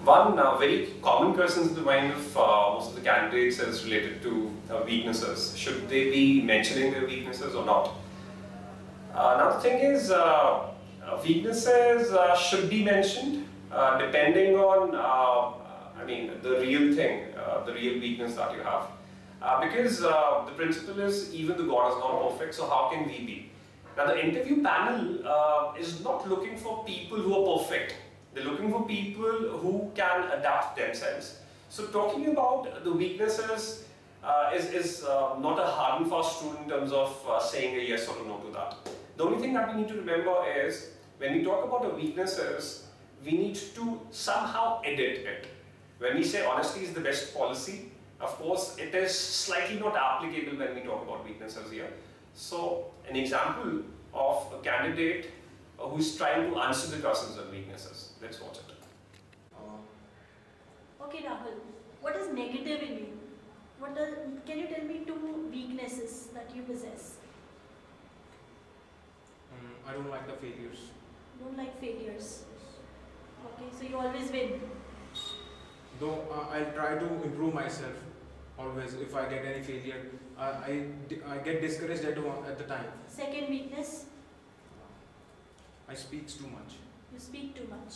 One very common question in the mind of most of the candidates is related to weaknesses. Should they be mentioning their weaknesses or not? Now the thing is, weaknesses should be mentioned depending on, the real thing, the real weakness that you have. Because the principle is, even the God is not perfect, so how can we be? Now the interview panel is not looking for people who are perfect. They're looking for people who can adapt themselves. So talking about the weaknesses is not a hard and fast rule in terms of saying a yes or a no to that. The only thing that we need to remember is, when we talk about the weaknesses, we need to somehow edit it. When we say honesty is the best policy, of course, it is slightly not applicable when we talk about weaknesses here. So, an example of a candidate who is trying to answer the questions on weaknesses. Let's watch it. Okay, Rahul, what is negative in you? Can you tell me two weaknesses that you possess? I don't like the failures. Don't like failures. Okay, so you always win. Though I'll try to improve myself always. If I get any failure, I get discouraged at the time. Second weakness? I speak too much. You speak too much.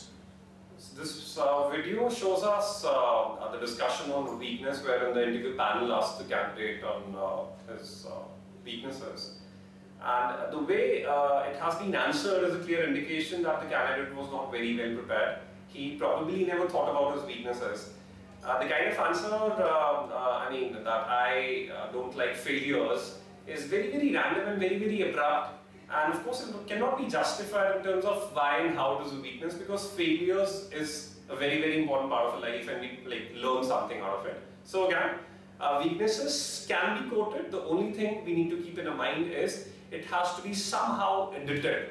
This video shows us the discussion on weakness, wherein the interview panel asked the candidate on his weaknesses. And the way it has been answered is a clear indication that the candidate was not very well prepared. He probably never thought about his weaknesses. The kind of answer, that I don't like failures is very, very random and very, very abrupt. And of course, it cannot be justified in terms of why and how it is a weakness, because failures is a very, very important part of a life, and we learn something out of it. So again, weaknesses can be quoted. The only thing we need to keep in mind is it has to be somehow edited